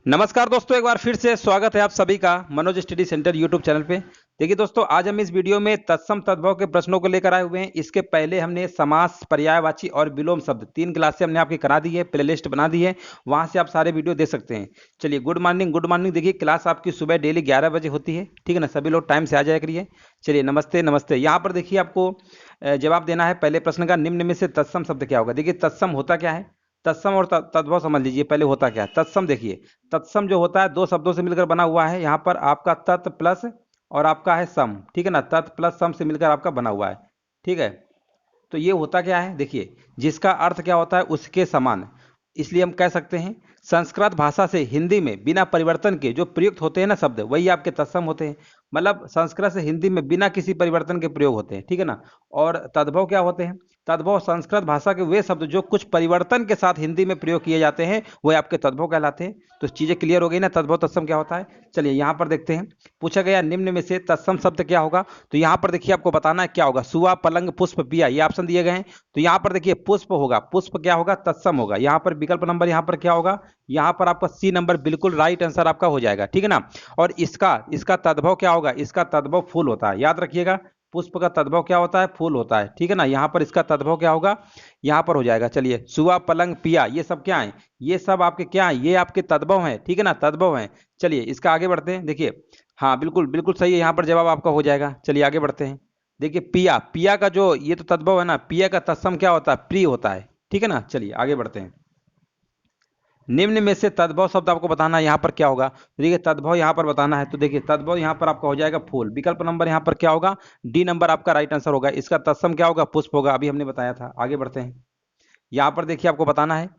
नमस्कार दोस्तों, एक बार फिर से स्वागत है आप सभी का Manoj study centre YouTube channel पे। देखिए दोस्तों, आज हम इस वीडियो में तत्सम तद्भव के प्रश्नों को लेकर आए हुए हैं। इसके पहले हमने समास, पर्यायवाची और विलोम शब्द 3 क्लासें हमने आपकी करा दी है, प्लेलिस्ट बना दी है, वहां से आप सारे वीडियो देख सकते हैं। चलिए, गुड मॉर्निंग गुड मॉर्निंग। देखिए, क्लास आपकी सुबह डेली 11 बजे होती है, ठीक है ना। सभी लोग टाइम से आ जाया करिए। चलिए, नमस्ते नमस्ते। यहाँ पर देखिए, आपको जवाब देना है पहले प्रश्न का, निम्न में से तत्सम शब्द क्या होगा। देखिए, तत्सम होता क्या है, तत्सम और तद्भव समझ लीजिए पहले होता क्या है। तत्सम देखिए, तत्सम जो होता है दो शब्दों से मिलकर बना हुआ है। यहाँ पर आपका तत् प्लस और आपका है सम, ठीक है ना। तत् प्लस सम से मिलकर आपका बना हुआ है, ठीक है। तो ये होता क्या है, देखिए, जिसका अर्थ क्या होता है, उसके समान। इसलिए हम कह सकते हैं संस्कृत भाषा से हिंदी में बिना परिवर्तन के जो प्रयुक्त होते हैं ना शब्द, वही आपके तत्सम होते हैं। मतलब संस्कृत से हिंदी में बिना किसी परिवर्तन के प्रयोग होते हैं, ठीक है ना। और तद्भव क्या होते हैं, तद्भव संस्कृत भाषा के वे शब्द जो कुछ परिवर्तन के साथ हिंदी में प्रयोग किए जाते हैं, वह आपके तद्भव कहलाते हैं। तो चीजें क्लियर हो गई ना, तद्भव तत्सम क्या होता है। चलिए, यहाँ पर देखते हैं, पूछा गया निम्न में से तत्सम शब्द क्या होगा। तो यहाँ पर देखिए, आपको बताना है क्या होगा। सुआ, पलंग, पुष्प, पिया, ये ऑप्शन दिए गए हैं। तो यहाँ पर देखिए, पुष्प होगा, पुष्प क्या होगा, तत्सम होगा। यहाँ पर विकल्प नंबर यहाँ पर क्या होगा, यहाँ पर आपका सी नंबर बिल्कुल राइट आंसर आपका हो जाएगा, ठीक है ना। और इसका इसका तद्भव क्या होगा, इसका तद्भव फूल होता है, याद रखिएगा। पुष्प का तद्भव क्या होता है, फूल होता है, ठीक है ना। यहाँ पर इसका तद्भव क्या होगा, यहाँ पर हो जाएगा। चलिए, सुआ, पलंग, पिया, ये सब क्या है, ये सब आपके क्या है, ये आपके तद्भव है, ठीक है ना, तद्भव है। चलिए, इसका आगे बढ़ते हैं। देखिए, हाँ बिल्कुल बिल्कुल सही है, यहाँ पर जवाब आपका हो जाएगा। चलिए आगे बढ़ते हैं। देखिए, पिया, पिया का जो ये तो तद्भव है ना, पिया का तत्सम क्या होता है, प्रिय होता है, ठीक है ना। चलिए आगे बढ़ते हैं। निम्न में से तद्भव शब्द आपको बताना है, यहाँ पर क्या होगा। तो देखिए, तद्भव यहाँ पर बताना है, तो देखिए तद्भव यहाँ पर आपका हो जाएगा फूल। विकल्प नंबर यहाँ पर क्या होगा, डी नंबर आपका राइट आंसर होगा। इसका तत्सम क्या होगा, पुष्प होगा, अभी हमने बताया था। आगे बढ़ते हैं। यहाँ पर देखिए, आपको बताना है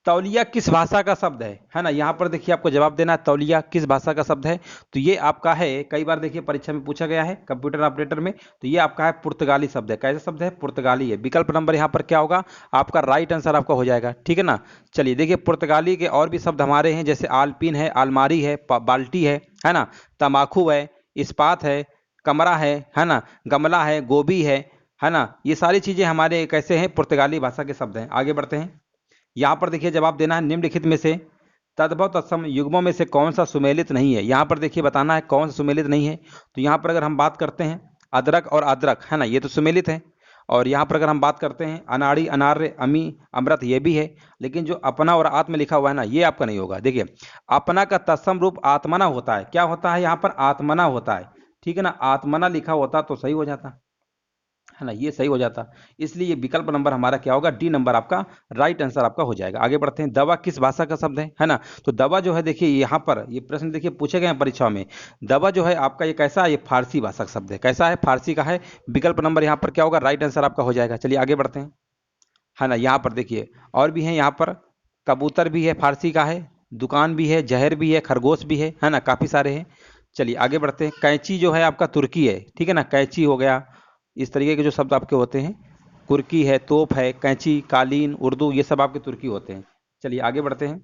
तौलिया किस भाषा का शब्द है ना। यहाँ पर देखिए, आपको जवाब देना है तौलिया किस भाषा का शब्द है। तो ये आपका है, कई बार देखिए परीक्षा में पूछा गया है कंप्यूटर ऑपरेटर में। तो ये आपका है पुर्तगाली शब्द है। कैसा शब्द है, पुर्तगाली है। विकल्प नंबर यहाँ पर क्या होगा, आपका राइट आंसर आपका हो जाएगा, ठीक है ना। चलिए, देखिए पुर्तगाली के और भी शब्द हमारे हैं, जैसे आलपीन है, आलमारी है, बाल्टी है ना, तमाकू है, इस्पात है, कमरा है ना, गमला है, गोभी है ना। ये सारी चीजें हमारे कैसे हैं, पुर्तगाली भाषा के शब्द हैं। आगे बढ़ते हैं। यहाँ पर देखिए, जवाब देना है निम्नलिखित में से तद्भव तत्सम युग्मों में से कौन सा सुमेलित नहीं है। यहाँ पर देखिए बताना है कौन सा सुमेलित नहीं है। तो यहाँ पर अगर हम बात करते हैं अदरक और अदरक, है ना, ये तो सुमेलित है। और यहाँ पर अगर हम बात करते हैं अनाड़ी, अनार्य, अमी, अमृत, ये भी है। लेकिन जो अपना और आत्म लिखा हुआ है ना, ये आपका नहीं होगा। देखिए, अपना का तत्सम रूप आत्मना होता है। क्या होता है, यहाँ पर आत्मना होता है, ठीक है ना। आत्मना लिखा होता तो सही हो जाता, है ना, ये सही हो जाता। इसलिए ये विकल्प नंबर हमारा क्या होगा, डी नंबर आपका राइट आंसर आपका हो जाएगा। आगे बढ़ते हैं। दवा किस भाषा का शब्द है ना। तो दवा जो है, देखिए यहाँ पर ये प्रश्न देखिए पूछे गए हैं परीक्षा में। दवा जो है आपका ये कैसा है, ये फारसी भाषा का शब्द है। कैसा है, फारसी का है। विकल्प नंबर यहाँ पर क्या होगा, राइट आंसर आपका हो जाएगा। चलिए आगे बढ़ते हैं, है ना। यहाँ पर देखिए और भी है, यहाँ पर कबूतर भी है, फारसी का है। दुकान भी है, जहर भी है, खरगोश भी है ना, काफी सारे हैं। चलिए आगे बढ़ते हैं। कैंची जो है आपका तुर्की है, ठीक है ना, कैंची हो गया। इस तरीके के जो शब्द आपके होते हैं, कुर्की है, तोप है, कैंची, कालीन, उर्दू, ये सब आपके तुर्की होते हैं। चलिए आगे बढ़ते हैं।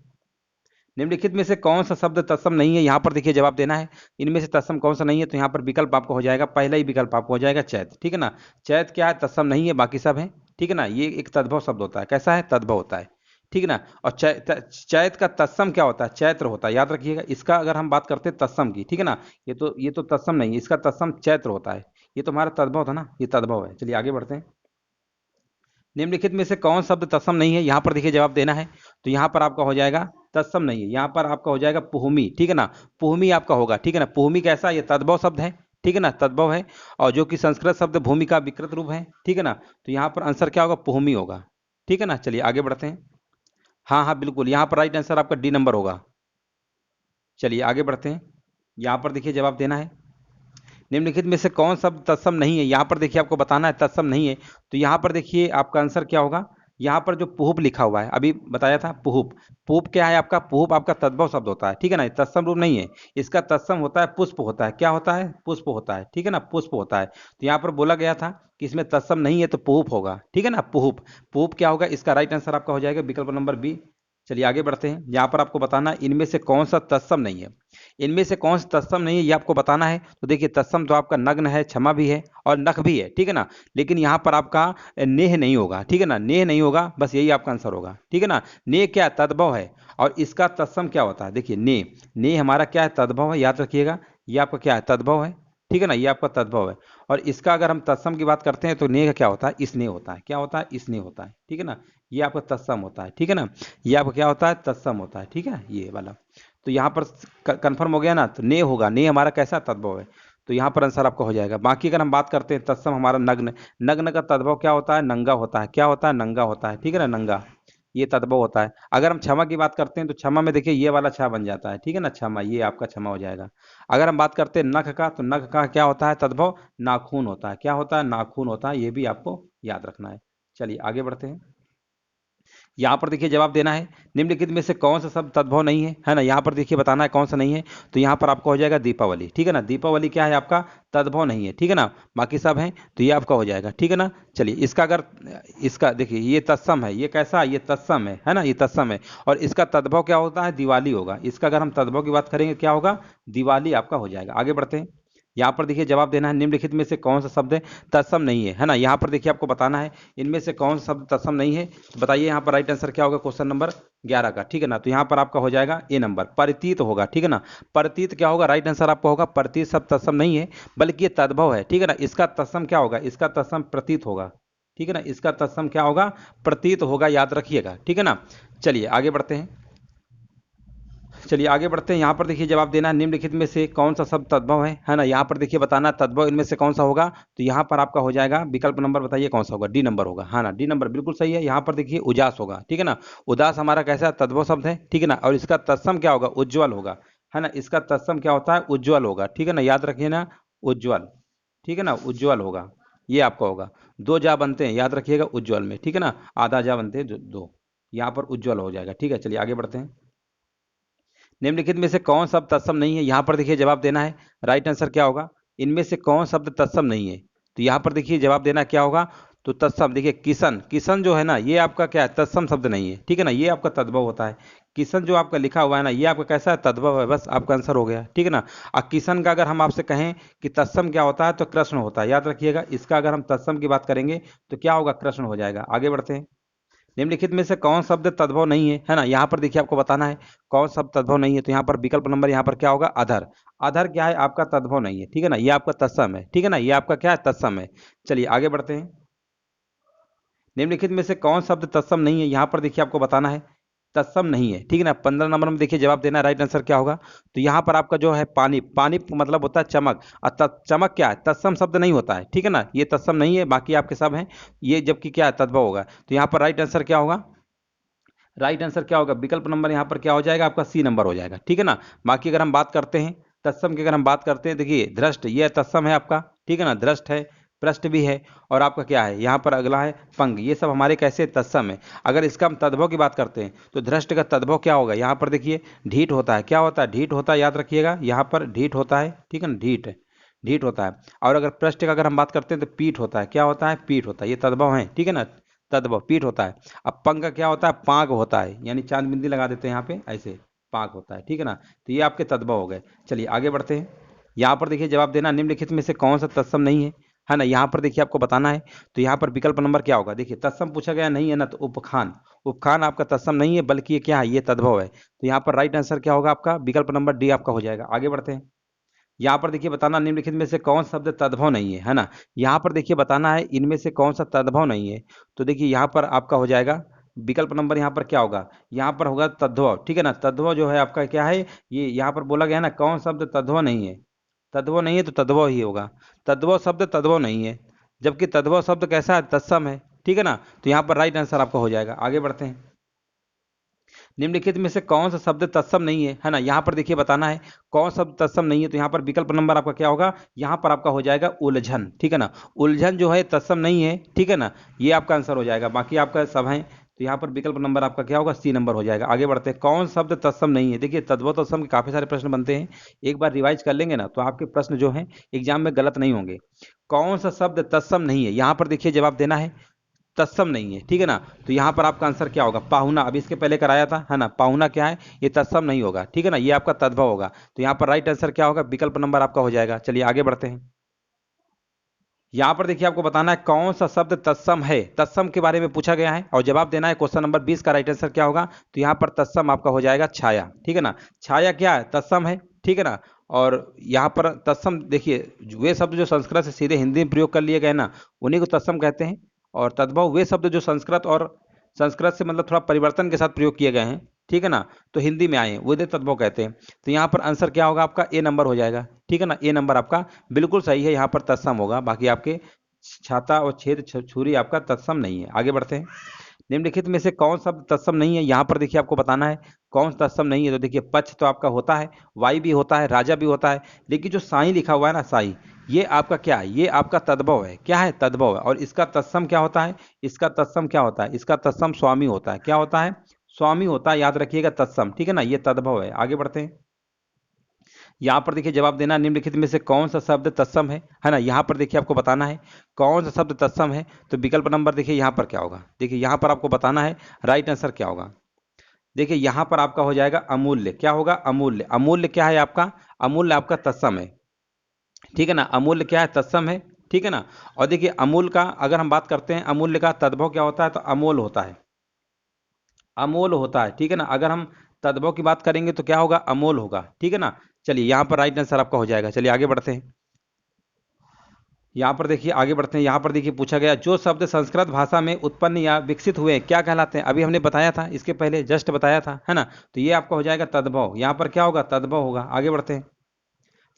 निम्नलिखित में से कौन सा शब्द तत्सम नहीं है, यहाँ पर देखिए जवाब देना है इनमें से तत्सम कौन सा नहीं है। तो यहाँ पर विकल्प आपको हो जाएगा, पहला ही विकल्प आपको हो जाएगा चैत, ठीक है ना। चैत क्या है, तत्सम नहीं है, बाकी सब है, ठीक है ना। ये एक तद्भव शब्द होता है। कैसा है, तद्भव होता है, ठीक है ना। और चैत का तत्सम क्या होता है, चैत्र होता है, याद रखिएगा। इसका अगर हम बात करते हैं तत्सम की, ठीक है ना, ये तो तत्सम नहीं है, इसका तत्सम चैत्र होता है। ये तो हमारा तद्भव था ना, ये तद्भव है। चलिए आगे बढ़ते हैं। निम्नलिखित में से कौन शब्द तत्सम नहीं है, यहाँ पर देखिए जवाब देना है। तो यहाँ पर आपका हो जाएगा तत्सम नहीं है, यहाँ पर आपका हो जाएगा पुहमी, ठीक है ना। पुहमी आपका होगा, ठीक है ना। पुहमी कैसा, ये तद्भव शब्द है, ठीक है ना, तद्भव है। और जो कि संस्कृत शब्द भूमि का विकृत रूप है, ठीक है ना। तो यहाँ पर आंसर क्या होगा, पुहमी होगा, ठीक है ना। चलिए आगे बढ़ते हैं। हाँ हाँ बिल्कुल, यहाँ पर राइट आंसर आपका डी नंबर होगा। चलिए आगे बढ़ते हैं। यहाँ पर देखिए जवाब देना है निम्नलिखित में से कौन शब्द तत्सम नहीं है। यहाँ पर देखिए आपको बताना है तत्सम नहीं है। तो यहाँ पर देखिए आपका आंसर क्या होगा, यहाँ पर जो पुहुप लिखा हुआ है, अभी बताया था पुहुप। पुहुप क्या है आपका, पुहुप आपका तद्भव शब्द होता है, ठीक है ना, तत्सम रूप नहीं है। इसका तत्सम होता है पुष्प होता है। क्या होता है, पुष्प होता है, ठीक है ना, पुष्प होता है। तो यहाँ पर बोला गया था कि इसमें तत्सम नहीं है, तो पुहुप होगा, ठीक है ना, पुहुप। पुहुप क्या होगा, इसका राइट आंसर आपका हो जाएगा विकल्प नंबर बी। चलिए आगे बढ़ते हैं। यहाँ पर आपको बताना है इनमें से कौन सा तत्सम नहीं है। इनमें से कौन सा तत्सम नहीं है ये आपको बताना है। तो देखिए तत्सम तो आपका नग्न है, क्षमा भी है और नख भी है, ठीक है ना। लेकिन यहाँ पर आपका नेह नहीं होगा, ठीक है ना, नेह नहीं होगा, बस यही आपका आंसर होगा, ठीक है ना। नेह क्या है? तद्भव है। और इसका तत्सम क्या होता है? देखिए नेह, नेह हमारा क्या है? तद्भव है, याद रखिएगा। ये आपका क्या है? तद्भव है, ठीक है ना, ये आपका तद्भव है। और इसका अगर हम तत्सम की बात करते हैं तो नेह का क्या होता है? स्नेह होता है। क्या होता है? स्नेह होता है, ठीक है ना। ये आपका तत्सम होता है, ठीक है ना। ये आपका क्या होता है? तत्सम होता है, ठीक है, ये वाला। तो यहाँ पर कंफर्म हो गया ना। तो ने होगा, ने हमारा कैसा तद्भव है, तो यहाँ पर आंसर आपका हो जाएगा। बाकी अगर हम बात करते हैं तत्सम हमारा नग्न, नग्न का तद्भव क्या होता है? नंगा होता है। क्या होता है? नंगा होता है, ठीक है ना, नंगा, ये तद्भव होता है। अगर हम क्षमा की बात करते हैं तो क्षमा में देखिए ये वाला छा बन जाता है, ठीक है ना, क्षमा, ये आपका क्षमा हो जाएगा। अगर हम बात करते हैं नख का, तो नख का क्या होता है तद्भव? नाखून होता है। क्या होता है? नाखून होता है, ये भी आपको याद रखना है। चलिए आगे बढ़ते हैं। यहाँ पर देखिए जवाब देना है निम्नलिखित में से कौन सा शब्द तद्भव नहीं है ना। यहाँ पर देखिए बताना है कौन सा नहीं है। तो यहाँ पर आपका हो जाएगा दीपावली, ठीक है ना। दीपावली क्या है आपका? तद्भव नहीं है, ठीक है ना। बाकी सब हैं तो ये आपका हो जाएगा, ठीक है ना। चलिए इसका अगर, इसका देखिए ये तत्सम है, ये कैसा है? ये तत्सम है ना, ये तत्सम है। और इसका तद्भव क्या होता है? दिवाली होगा। इसका अगर हम तद्भव की बात करेंगे क्या होगा? दिवाली आपका हो जाएगा। आगे बढ़ते हैं। यहाँ पर देखिए जवाब देना है निम्नलिखित में से कौन सा शब्द तत्सम नहीं है ना। यहाँ पर देखिए आपको बताना है इनमें से कौन सा शब्द तत्सम नहीं है। तो बताइए यहाँ पर राइट आंसर क्या होगा क्वेश्चन नंबर 11 का, ठीक है ना। तो यहाँ पर आपका हो जाएगा ए नंबर, प्रतीत होगा, ठीक है ना। प्रतीत क्या होगा? राइट आंसर आपका होगा। प्रतीत शब्द तत्सम नहीं है बल्कि ये तद्भव है, ठीक है ना। इसका तत्सम क्या होगा? इसका तत्सम प्रतीत होगा, ठीक है ना। इसका तत्सम क्या होगा? प्रतीत होगा, याद रखिएगा, ठीक है ना। चलिए आगे बढ़ते हैं। चलिए आगे बढ़ते हैं। यहाँ पर देखिए जवाब देना है निम्नलिखित में से कौन सा शब्द तद्भव है ना। यहाँ पर देखिए बताना तद्भव इनमें से कौन सा होगा। तो यहाँ पर आपका हो जाएगा विकल्प नंबर, बताइए कौन सा होगा? डी नंबर होगा, हाँ ना, डी नंबर बिल्कुल सही है। यहाँ पर देखिए उजास होगा, ठीक है ना। उदास हमारा कैसा तद्भव शब्द है, ठीक है ना। और इसका तत्सम क्या होगा? उज्ज्वल होगा, है ना। इसका तत्सम क्या होता है? उज्ज्वल होगा, ठीक है ना, याद रखिए ना, उज्ज्वल, ठीक है ना, उज्ज्वल होगा, ये आपका होगा। दो जा बनते हैं, याद रखिएगा, उज्ज्वल में, ठीक है ना। आधा जा बनते हैं दो, यहाँ पर उज्ज्वल हो जाएगा, ठीक है। चलिए आगे बढ़ते हैं। निम्नलिखित में से कौन शब्द तत्सम नहीं है। यहाँ पर देखिए जवाब देना है, राइट आंसर क्या होगा? इनमें से कौन शब्द तत्सम नहीं है। तो यहाँ पर देखिए जवाब देना क्या होगा। तो तत्सम देखिए किशन, किशन जो है ना ये आपका क्या है? तत्सम शब्द नहीं है, ठीक है ना, ये आपका तद्भव होता है। किशन जो आपका लिखा हुआ है ना ये आपका कैसा है? तद्भव है, बस आपका आंसर हो गया, ठीक है ना। और किशन का अगर हम आपसे कहें कि तत्सम क्या होता है तो कृष्ण होता है, याद रखिएगा। इसका अगर हम तत्सम की बात करेंगे तो क्या होगा? कृष्ण हो जाएगा। आगे बढ़ते हैं। निम्नलिखित में से कौन शब्द तद्भव नहीं है ना। यहाँ पर देखिए आपको बताना है कौन शब्द तद्भव नहीं है। तो यहाँ पर विकल्प नंबर यहाँ पर क्या होगा? अधर। अधर क्या है? आपका तद्भव नहीं है, ठीक है ना, ये आपका तत्सम है, ठीक है ना, ये आपका क्या है? तत्सम है। चलिए आगे बढ़ते हैं। निम्नलिखित में से कौन शब्द तत्सम नहीं है। यहाँ पर देखिए आपको बताना है तत्सम नहीं है, ठीक है ना। 15 नंबर में देखिए जवाब देना है, राइट आंसर क्या होगा। तो यहाँ पर आपका जो है पानी, पानी मतलब होता है चमक। और चमक क्या है? तत्सम शब्द नहीं होता है, ठीक है ना, ये तत्सम नहीं है, बाकी आपके सब हैं ये, जबकि क्या है? तद्भव होगा। तो यहाँ पर राइट आंसर क्या होगा? राइट आंसर क्या होगा? विकल्प नंबर यहाँ पर क्या हो जाएगा? आपका सी नंबर हो जाएगा, ठीक है ना। बाकी अगर हम बात करते हैं तत्सम की, अगर हम बात करते हैं देखिए दृष्ट, ये तत्सम है आपका, ठीक है ना, दृष्ट है, पृष्ठ भी है, और आपका क्या है यहाँ पर अगला है पंग, ये सब हमारे कैसे? तत्सम है। अगर इसका हम तद्भव की बात करते हैं तो दृष्ट का तद्भव क्या होगा? यहाँ पर देखिए ढीठ होता है। क्या होता है? ढीठ होता है, याद रखिएगा, यहाँ पर ढीठ होता है, ठीक है ना, ढीठ, ढीठ होता है। और अगर पृष्ठ का अगर हम बात करते हैं तो पीठ होता है। क्या होता है? पीठ होता है, ये तद्भव है, ठीक है ना, तद्भव पीठ होता है। अब पंग का क्या होता है? पाग होता है, यानी चांद बिंदी लगा देते हैं यहाँ पे, ऐसे पाग होता है, ठीक है ना। तो ये आपके तद्भव हो गए। चलिए आगे बढ़ते हैं। यहाँ पर देखिए जवाब देना निम्नलिखित में से कौन सा तत्सम नहीं है ना। यहाँ पर देखिए आपको बताना है। तो यहाँ पर विकल्प नंबर क्या होगा? देखिए तत्सम पूछा गया नहीं है ना, तो उपखान, उपखान आपका तत्सम नहीं है बल्कि ये क्या है? ये तद्भव है। तो यहाँ पर राइट आंसर क्या होगा? आपका विकल्प नंबर डी आपका हो जाएगा। आगे बढ़ते हैं। यहाँ पर देखिए बताना निम्नलिखित में से कौन शब्द तद्भव नहीं है ना। यहाँ पर देखिए बताना है इनमें से कौन सा तद्भव नहीं है। तो देखिए यहाँ पर आपका हो जाएगा विकल्प नंबर, यहाँ पर क्या होगा? यहाँ पर होगा तद्भव, ठीक है ना। तद्भव जो है आपका क्या है? ये यहाँ पर बोला गया है ना कौन शब्द तद्भव नहीं है। तद्भव नहीं है तो तद्भव ही होगा। तद्भव शब्द तद्भव नहीं है, जबकि तद्भव शब्द कैसा है? तत्सम है, ठीक है ना। तो यहाँ पर राइट आंसर आपका हो जाएगा। आगे बढ़ते हैं। निम्नलिखित में से कौन सा शब्द तत्सम नहीं है ना। यहाँ पर देखिए बताना है कौन शब्द तत्सम नहीं है। तो यहाँ पर विकल्प नंबर आपका क्या होगा? यहाँ पर आपका हो जाएगा उलझन, ठीक है ना। उलझन जो है तत्सम नहीं है, ठीक है ना, ये आपका आंसर हो जाएगा। बाकी आपका सब है, तो यहाँ पर विकल्प नंबर आपका क्या होगा? सी नंबर हो जाएगा। आगे बढ़ते हैं। कौन शब्द तत्सम नहीं है। देखिए तद्भव तत्सम के काफी सारे प्रश्न बनते हैं, एक बार रिवाइज कर लेंगे ना तो आपके प्रश्न जो है एग्जाम में गलत नहीं होंगे। कौन सा शब्द तत्सम नहीं है, यहाँ पर देखिए जवाब देना है। तत्सम नहीं है, ठीक है ना। तो यहाँ पर आपका आंसर क्या होगा, पाहुना। अभी इसके पहले कराया था, है ना, पाहुना क्या है, ये तत्सम नहीं होगा, ठीक है ना, ये आपका तद्भव होगा। तो यहाँ पर राइट आंसर क्या होगा, विकल्प नंबर आपका हो जाएगा। चलिए आगे बढ़ते हैं। यहाँ पर देखिए आपको बताना है कौन सा शब्द तत्सम है, तत्सम के बारे में पूछा गया है और जवाब देना है। क्वेश्चन नंबर 20 का राइट आंसर क्या होगा, तो यहाँ पर तत्सम आपका हो जाएगा छाया, ठीक है ना। छाया क्या है, तत्सम है, ठीक है ना। और यहाँ पर तत्सम देखिए, वे शब्द जो संस्कृत से सीधे हिंदी में प्रयोग कर लिए गए ना, उन्हीं को तत्सम कहते हैं। और तद्भव वे शब्द जो संस्कृत से मतलब थोड़ा परिवर्तन के साथ प्रयोग किए गए हैं, ठीक है ना, तो हिंदी में आए हैं, वो तद्भव कहते हैं। तो यहाँ पर आंसर क्या होगा आपका, ए नंबर हो जाएगा, ठीक है ना। ए नंबर आपका बिल्कुल सही है, यहाँ पर तत्सम होगा। बाकी आपके छाता और छेद छुरी आपका तत्सम नहीं है। आगे बढ़ते हैं। निम्नलिखित में से कौन शब्द तत्सम नहीं है, यहाँ पर देखिए आपको बताना है कौन तत्सम नहीं है। तो देखिए पक्ष तो आपका होता है, वाई भी होता है, राजा भी होता है, लेकिन जो साई लिखा हुआ है ना, साई, ये आपका क्या है, ये आपका तद्भव है। क्या है, तद्भव है। और इसका तत्सम क्या होता है, इसका तत्सम क्या होता है, इसका तत्सम स्वामी होता है। क्या होता है, स्वामी होता है, याद रखिएगा, तत्सम, ठीक है ना, ये तद्भव है। आगे बढ़ते हैं। यहाँ पर देखिए जवाब देना, निम्नलिखित में से कौन सा शब्द तत्सम है ना। यहाँ पर देखिए आपको बताना है कौन सा शब्द तत्सम है। तो विकल्प नंबर देखिए यहाँ पर क्या होगा, देखिए यहाँ पर आपको बताना है राइट आंसर क्या होगा। देखिए यहाँ पर आपका हो जाएगा अमूल्य। क्या होगा, अमूल्य। अमूल्य क्या है आपका, अमूल्य आपका तत्सम है, ठीक है ना। अमूल्य क्या है, तत्सम है, ठीक है ना। और देखिए अमूल का अगर हम बात करते हैं, अमूल्य का तद्भव क्या होता है, तो अमोल होता है, अमोल होता है, ठीक है ना। अगर हम तद्भव की बात करेंगे तो क्या होगा, अमोल होगा, ठीक है ना। चलिए यहाँ पर राइट आंसर आपका हो जाएगा। चलिए आगे बढ़ते हैं। यहाँ पर देखिए आगे बढ़ते हैं। यहाँ पर देखिए पूछा गया, जो शब्द संस्कृत भाषा में उत्पन्न या विकसित हुए क्या कहलाते हैं। अभी हमने बताया था, इसके पहले जस्ट बताया था, है ना। तो ये आपका हो जाएगा तद्भव। यहाँ पर क्या होगा, तद्भव होगा। आगे बढ़ते हैं।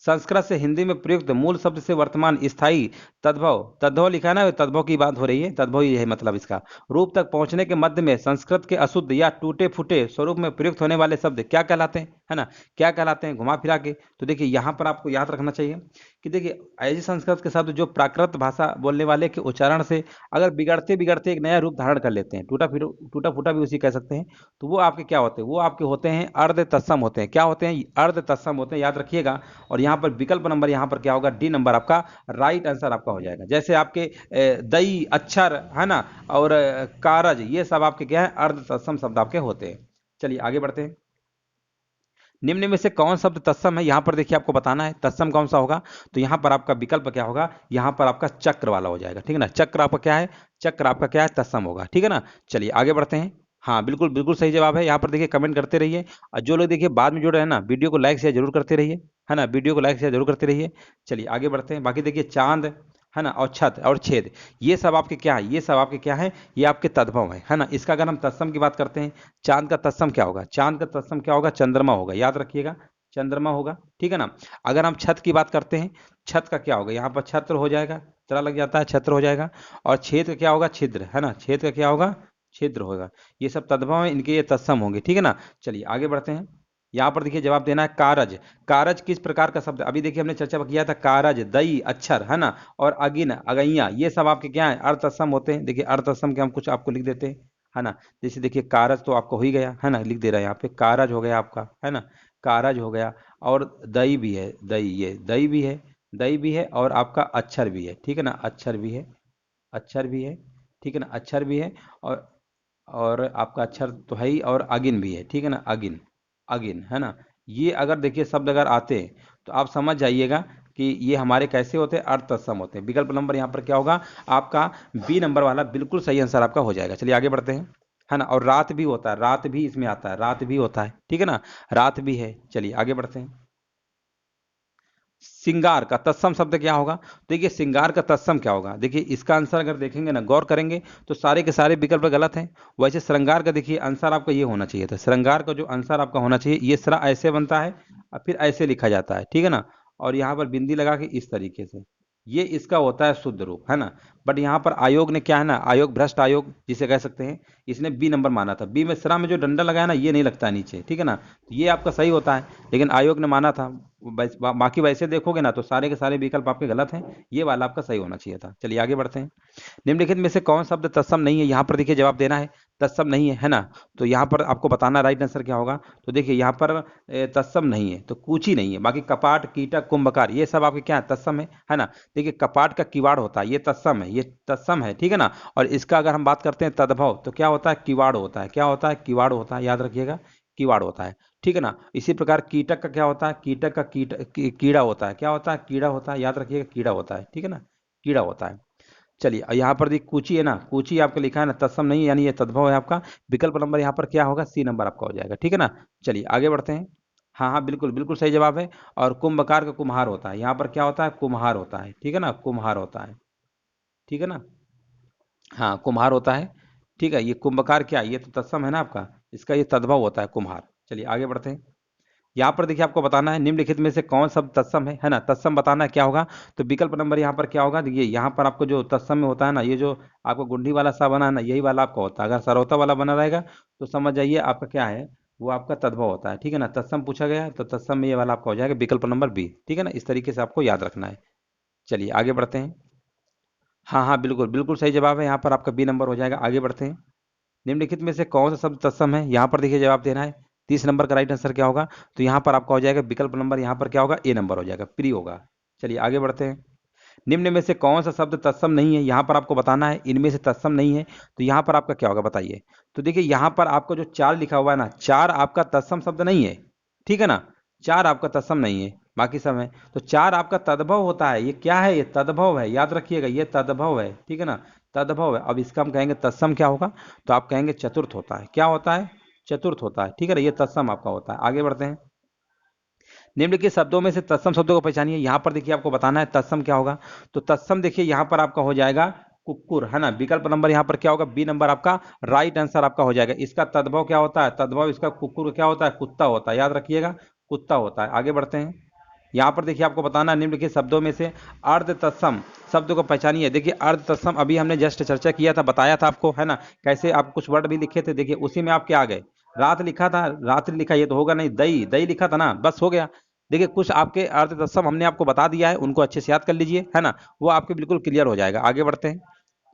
संस्कृत से हिंदी में प्रयुक्त मूल शब्द से वर्तमान स्थायी तद्भव, तद्भव लिखा है ना, तद्भव की बात हो रही है, तद्भव ही है मतलब इसका। रूप तक पहुंचने के मध्य में संस्कृत के अशुद्ध या टूटे फूटे स्वरूप में प्रयुक्त होने वाले शब्द क्या कहलाते हैं, है ना, क्या कहलाते हैं, घुमा फिरा के। तो देखिए यहाँ पर आपको याद रखना चाहिए कि देखिए ऐसे संस्कृत के शब्द जो प्राकृत भाषा बोलने वाले के उच्चारण से अगर बिगड़ते बिगड़ते एक नया रूप धारण कर लेते हैं, टूटा फूटा भी उसी कह सकते हैं, तो वो आपके क्या होते हैं, वो आपके होते हैं अर्ध तत्सम होते हैं। क्या होते हैं, अर्ध तत्सम होते हैं, याद रखिएगा। और यहाँ पर विकल्प नंबर यहाँ पर क्या होगा, डी नंबर आपका राइट आंसर आपका हो जाएगा। जैसे आपके दई, अक्षर, है ना, और कारज, ये सब आपके क्या है, अर्ध तत्सम शब्द आपके होते हैं। चलिए आगे बढ़ते हैं। निम्न में से कौन शब्द तत्सम है, यहाँ पर देखिए आपको बताना है तत्सम कौन सा होगा। तो यहाँ पर आपका विकल्प क्या होगा, यहाँ पर आपका चक्र वाला हो जाएगा, ठीक है ना। चक्र आपका क्या है, चक्र आपका क्या है, तत्सम होगा, ठीक है ना। चलिए आगे बढ़ते हैं। हाँ बिल्कुल बिल्कुल सही जवाब है। यहाँ पर देखिए कमेंट करते रहिए, और जो लोग देखिए बाद में जुड़ रहे हैं ना, वीडियो को लाइक शेयर जरूर करते रहिए, है ना, वीडियो को लाइक शेयर जरूर करते रहिए। चलिए आगे बढ़ते हैं। बाकी देखिए चांद, है ना, और छत और छेद, ये सब आपके क्या है, ये सब आपके क्या है, ये आपके तद्भव है ना। इसका अगर हम तत्सम की बात करते हैं, चांद का तत्सम क्या होगा, चांद का तत्सम क्या होगा, चंद्रमा होगा, याद रखिएगा, चंद्रमा होगा, ठीक है ना। अगर हम छत की बात करते हैं, छत का क्या होगा, यहाँ पर छत्र हो जाएगा, तरह लग जाता है, छत्र हो जाएगा। और छेद का क्या होगा, छिद्र, है ना, छेद का क्या होगा, छिद्र होगा। ये सब तद्भव है, इनके ये तत्सम होंगे, ठीक है ना। चलिए आगे बढ़ते हैं। यहाँ पर देखिए जवाब देना है कारज। कारज किस प्रकार का शब्द, अभी देखिए हमने चर्चा किया था, कारज, दई, अक्षर, है ना, और अगिन, अगैया, ये सब आपके क्या है, अर्थ तत्सम होते हैं। देखिए अर्थ तत्सम के हम कुछ आपको लिख देते हैं, है ना। जैसे देखिए कारज तो आपको हो ही गया, है ना, लिख दे रहा है यहाँ पे, कारज हो गया आपका, है ना, कारज हो गया। और दई भी है, दई, ये दई भी है, दई भी है, और आपका अक्षर भी है, ठीक है ना, अक्षर भी है, अक्षर भी है, ठीक है ना, अक्षर भी है। और आपका अक्षर तो है ही, और अगिन भी है, ठीक है ना, अगिन, अगिन, है ना। ये अगर देखिए शब्द अगर आते हैं तो आप समझ जाइएगा कि ये हमारे कैसे होते हैं, अर्थ तत्सम होते हैं। विकल्प नंबर यहाँ पर क्या होगा आपका, बी नंबर वाला बिल्कुल सही आंसर आपका हो जाएगा। चलिए आगे बढ़ते हैं, है ना। और रात भी होता है, रात भी इसमें आता है, रात भी होता है, ठीक है ना, रात भी है। चलिए आगे बढ़ते हैं। सिंगार का तत्सम शब्द क्या होगा, देखिए सिंगार का तत्सम क्या होगा। देखिए इसका आंसर अगर देखेंगे ना, गौर करेंगे, तो सारे के सारे विकल्प गलत हैं। वैसे श्रृंगार का देखिए आंसर आपका ये होना चाहिए था, श्रृंगार का जो आंसर आपका होना चाहिए, ये सरा ऐसे बनता है और फिर ऐसे लिखा जाता है, ठीक है ना। और यहाँ पर बिंदी लगा के इस तरीके से, ये इसका होता है शुद्ध रूप, है ना। बट यहाँ पर आयोग ने क्या है ना, आयोग, भ्रष्ट आयोग जिसे कह सकते हैं, इसने बी नंबर माना था। बी में सरा में जो डंडा लगाया ना, ये नहीं लगता है नीचे, ठीक है ना, तो ये आपका सही होता है, लेकिन आयोग ने माना था। बाकी वैसे देखोगे ना, तो सारे के सारे विकल्प आपके गलत हैं, ये वाला आपका सही होना चाहिए था। चलिए आगे बढ़ते हैं। निम्नलिखित में से कौन शब्द तत्सम नहीं है, यहाँ पर देखिए जवाब देना है। तत्सम नहीं है ना। तो यहाँ पर आपको बताना राइट आंसर क्या होगा। तो देखिए यहाँ पर तत्सम नहीं है तो कूची नहीं है, बाकी कपाट, कीटक, कुंभकार ये सब आपके क्या है, तत्सम है ना। देखिए कपाट का किवाड़ होता है, ये तत्सम है, ये तत्सम है, ठीक है ना। और इसका अगर हम बात करते हैं तद्भव, तो क्या होता है, किवाड़ होता है। क्या होता है, किवाड़ होता है, याद रखिएगा, किवाड़ होता है, ठीक है ना। इसी प्रकार कीटक का क्या होता है, कीटक का कीड़ा होता है। क्या होता है, कीड़ा होता है, याद रखिएगा, कीड़ा होता है, ठीक है ना, कीड़ा होता है। चलिए यहाँ पर देखिए कूची है ना, कूची आपका लिखा है ना, तत्सम नहीं है, यानी ये तद्भव है आपका। विकल्प नंबर यहाँ पर क्या होगा, सी नंबर आपका हो जाएगा, ठीक है ना। चलिए आगे बढ़ते हैं। हाँ हाँ बिल्कुल बिल्कुल सही जवाब है। और कुंभकार का कुम्हार होता है, यहाँ पर क्या होता है, कुम्हार होता है, ठीक है ना, कुम्हार होता है, ठीक है ना। हाँ कुम्हार होता है, ठीक है। ये कुंभकार क्या है, ये तो तत्सम है ना आपका, इसका ये तद्भव होता है कुम्हार। चलिए आगे बढ़ते हैं। यहाँ पर देखिए आपको बताना है निम्नलिखित में से कौन सा तत्सम है ना, तत्सम बताना है क्या होगा। तो विकल्प नंबर यहाँ पर क्या होगा, देखिए यहाँ पर आपको जो तत्सम में होता है ना, ये जो आपको गुंडी वाला सा बना है ना, यही वाला आपका होता है। अगर सरौता वाला बना रहेगा तो समझ जाइए आपका क्या है, वो आपका तद्भव होता है, ठीक है ना। तत्सम पूछा गया है तो तत्सम में ये वाला आपका हो जाएगा विकल्प नंबर बी, ठीक है ना। इस तरीके से आपको याद रखना है। चलिए आगे बढ़ते हैं। हाँ हाँ बिल्कुल बिल्कुल सही जवाब है, यहाँ पर आपका बी नंबर हो जाएगा। आगे बढ़ते हैं। निम्नलिखित में से कौन सा शब्द तत्सम है, यहाँ पर देखिए जवाब देना है। 30 नंबर का राइट आंसर क्या होगा। तो यहाँ पर आपका हो जाएगा विकल्प नंबर, यहाँ पर क्या होगा, ए नंबर हो जाएगा, प्री होगा। चलिए आगे बढ़ते हैं। निम्न में से कौन सा शब्द तत्सम नहीं है, यहाँ पर आपको बताना है, इनमें से तत्सम नहीं है। तो यहाँ पर आपका क्या होगा बताइए। तो देखिए यहाँ पर आपको जो चार लिखा हुआ है ना, चार आपका तत्सम शब्द नहीं है, ठीक है ना। चार आपका तत्सम नहीं है, बाकी सब है। तो चार आपका तद्भव होता है, ये क्या है, ये तद्भव है, याद रखिएगा, ये तद्भव है, ठीक है ना, तद्भव है। अब इसका हम कहेंगे तत्सम क्या होगा, तो आप कहेंगे चतुर्थ होता है। क्या होता है, चतुर्थ होता है, ठीक है ना, ये तत्सम आपका होता है। आगे बढ़ते हैं। निम्नलिखित शब्दों में से तत्सम शब्दों को पहचानिए, यहाँ पर देखिए आपको बताना है तत्सम क्या होगा। तो तत्सम देखिए यहाँ पर आपका हो जाएगा कुक्कुर, है ना। विकल्प नंबर यहाँ पर क्या होगा, बी नंबर आपका राइट आंसर आपका हो जाएगा। इसका तद्भव क्या होता है, तद्भव इसका कुक्कुर क्या होता है, कुत्ता होता है, याद रखिएगा, कुत्ता होता है। आगे बढ़ते हैं। यहाँ पर देखिए आपको बताना है निम्नलिखित शब्दों में से अर्ध तत्सम शब्द को पहचानिए। देखिए अर्ध तत्सम अभी हमने जस्ट चर्चा किया था, बताया था आपको, है ना। कैसे आप कुछ वर्ड भी लिखे थे, देखिए उसी में आप क्या आ गए, रात लिखा था, रात्रि लिखा, ये तो होगा नहीं, दई दई लिखा था ना, बस हो गया। देखिए कुछ आपके अर्ध तत्सम हमने आपको बता दिया है, उनको अच्छे से याद कर लीजिए, है ना, वो आपके बिल्कुल क्लियर हो जाएगा। आगे बढ़ते हैं।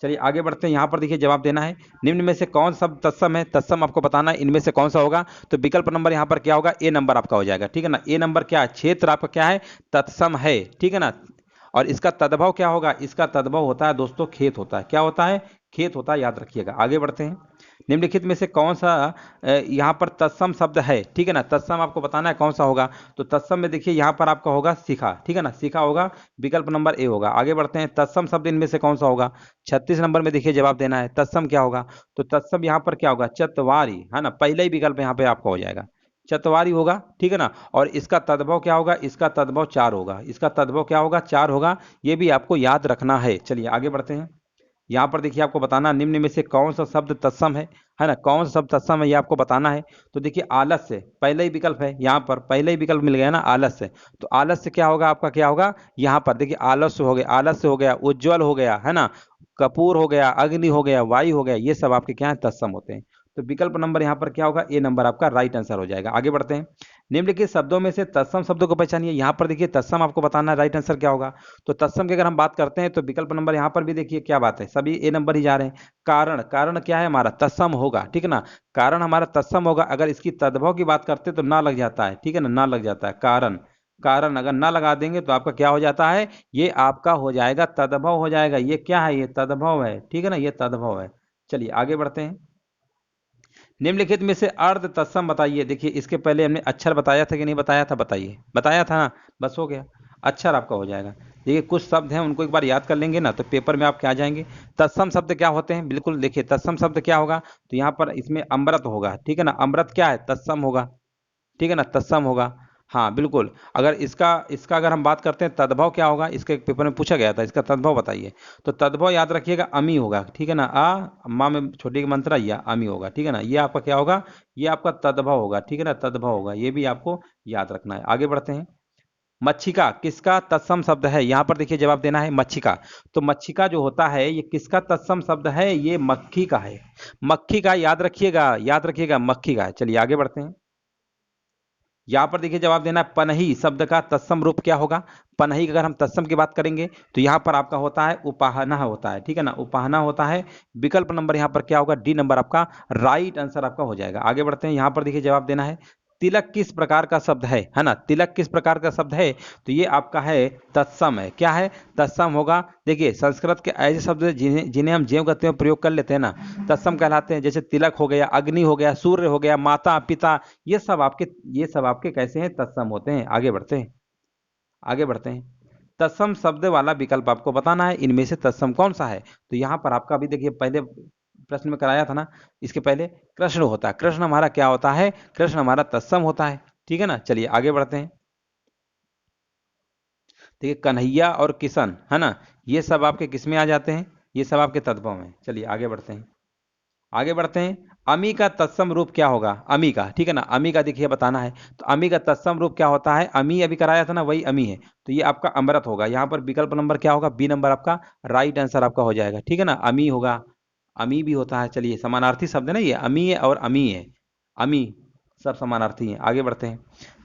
चलिए आगे बढ़ते हैं। यहाँ पर देखिए जवाब देना है, निम्न में से कौन सा तत्सम है, तत्सम आपको बताना है, इनमें से कौन सा होगा। तो विकल्प नंबर यहाँ पर क्या होगा, ए नंबर आपका हो जाएगा, ठीक है ना। ए नंबर क्या है, क्षेत्र आपका क्या है, तत्सम है, ठीक है ना। और इसका तद्भव क्या होगा, इसका तद्भव होता है दोस्तों खेत होता है। क्या होता है, खेत होता है, याद रखिएगा। आगे बढ़ते हैं। निम्नलिखित में से कौन सा यहाँ पर तत्सम शब्द है, ठीक है ना, तत्सम आपको बताना है कौन सा होगा। तो तत्सम में देखिए यहाँ पर आपका होगा शिखा, ठीक है ना, शिखा होगा, विकल्प नंबर ए होगा। आगे बढ़ते हैं। तत्सम शब्द इनमें से कौन सा होगा, 36 नंबर में देखिए जवाब देना है, तत्सम क्या होगा। तो तत्सम यहाँ पर क्या होगा, चतवारी, है ना, पहले ही विकल्प यहाँ पे आपका हो जाएगा, चतवारी होगा, ठीक है ना। और इसका तद्भव क्या होगा, इसका तद्भव चार होगा, इसका तद्भव क्या होगा, चार होगा। ये भी आपको याद रखना है। चलिए आगे बढ़ते हैं। यहाँ पर देखिए आपको बताना निम्न में से कौन सा शब्द तत्सम है ना, कौन सा शब्द तत्सम है ये आपको बताना है। तो देखिए आलस्य पहले ही विकल्प है, यहाँ पर पहले ही विकल्प मिल गया ना, आलस्य। तो आलस्य क्या होगा आपका, क्या होगा, यहाँ पर देखिए आलस्य हो गया, आलस्य हो गया, उज्ज्वल हो गया, है ना, कपूर हो गया, अग्नि हो गया, वायु हो गया, ये सब आपके क्या है, तत्सम होते हैं। तो विकल्प नंबर यहाँ पर क्या होगा, ए नंबर आपका राइट आंसर हो जाएगा। आगे बढ़ते हैं। निम्नलिखित शब्दों में से तत्सम शब्दों को पहचानिए। यहाँ पर देखिए तत्सम आपको बताना है, राइट आंसर क्या होगा। तो तत्सम की अगर हम बात करते हैं तो विकल्प नंबर यहाँ पर भी देखिए क्या बात है, सभी ए नंबर ही जा रहे हैं। कारण, कारण क्या है हमारा, तत्सम होगा, ठीक है ना। कारण हमारा तत्सम होगा। अगर इसकी तद्भव की बात करते तो ना लग जाता है, ठीक है ना, ना लग जाता है, कारण, कारण अगर ना लगा देंगे तो आपका क्या हो जाता है, ये आपका हो जाएगा तद्भव हो जाएगा। ये क्या है, ये तद्भव है, ठीक है ना, ये तद्भव है। चलिए आगे बढ़ते हैं। निम्नलिखित में से अर्ध तत्सम बताइए। देखिए इसके पहले हमने अक्षर बताया था कि नहीं बताया था, बताइए, बताया था ना, बस हो गया, अक्षर आपका हो जाएगा। देखिए कुछ शब्द हैं उनको एक बार याद कर लेंगे ना तो पेपर में आप क्या आ जाएंगे। तत्सम शब्द क्या होते हैं, बिल्कुल देखिए तत्सम शब्द क्या होगा। तो यहाँ पर इसमें अमृत होगा, ठीक है ना, अमृत क्या है, तत्सम होगा, ठीक है ना, तत्सम होगा। हाँ बिल्कुल। अगर इसका इसका अगर हम बात करते हैं तद्भव क्या होगा, इसके पेपर में पूछा गया था, इसका तद्भव बताइए। तो तद्भव याद रखिएगा अमी होगा, ठीक है ना, माँ में छोटी की मंत्रा या अमी होगा, ठीक है ना, ये आपका क्या होगा, ये आपका तद्भव होगा, ठीक है ना, तद्भव होगा, ये भी आपको याद रखना है। आगे बढ़ते हैं। मच्छिका किसका तत्सम शब्द है, यहाँ पर देखिए जवाब देना है मच्छिका। तो मच्छिका जो होता है ये किसका तत्सम शब्द है, ये मक्खी का है, मक्खी का, याद रखिएगा, याद रखिएगा, मक्खी का है। चलिए आगे बढ़ते हैं। यहाँ पर देखिए जवाब देना है पनही शब्द का तत्सम रूप क्या होगा। पनही का अगर हम तत्सम की बात करेंगे तो यहाँ पर आपका होता है उपाहना होता है, ठीक है ना, उपाहना होता है। विकल्प नंबर यहाँ पर क्या होगा, डी नंबर आपका राइट आंसर आपका हो जाएगा। आगे बढ़ते हैं, यहाँ पर देखिए जवाब देना है तिलक किस प्रकार का शब्द है ना, तिलक किस प्रकार का शब्द है, तो ये आपका है तत्सम है। क्या है, तत्सम होगा। देखिए संस्कृत के ऐसे शब्द जिन्हें जिन्हें हम ज्यों गति में प्रयोग कर लेते हैं ना, तत्सम कहलाते हैं। जैसे तिलक हो गया, अग्नि हो गया, सूर्य हो गया, माता पिता, ये सब आपके कैसे हैं, तत्सम होते हैं। आगे बढ़ते हैं, आगे बढ़ते हैं। तत्सम शब्द वाला विकल्प आपको बताना है, इनमें से तत्सम कौन सा है। तो यहाँ पर आपका अभी देखिए पहले प्रश्न में कराया था ना, इसके पहले कृष्ण होता है। कृष्ण हमारा क्या होता है, कृष्ण हमारा तत्सम होता है, ठीक है ना। चलिए आगे बढ़ते हैं। देखिए कन्हैया और किशन है ना, ये सब आपके किस में आ जाते हैं, ये सब आपके तद्भव में। चलिए आगे बढ़ते हैं, आगे बढ़ते हैं। अमी का तत्सम रूप क्या होगा, अमी का, ठीक है ना, अमी का देखिए बताना है। तो अमी का तत्सम रूप क्या होता है, अमी अभी कराया था ना, वही अमी है। तो ये आपका अमृत होगा। यहाँ पर विकल्प नंबर क्या होगा, बी नंबर आपका राइट आंसर आपका हो जाएगा, ठीक है ना। अमी होगा, अमी भी होता है। चलिए समानार्थी शब्द है ना ये, अमी है और अमी है, अमी सब समानार्थी हैं। आगे बढ़ते हैं।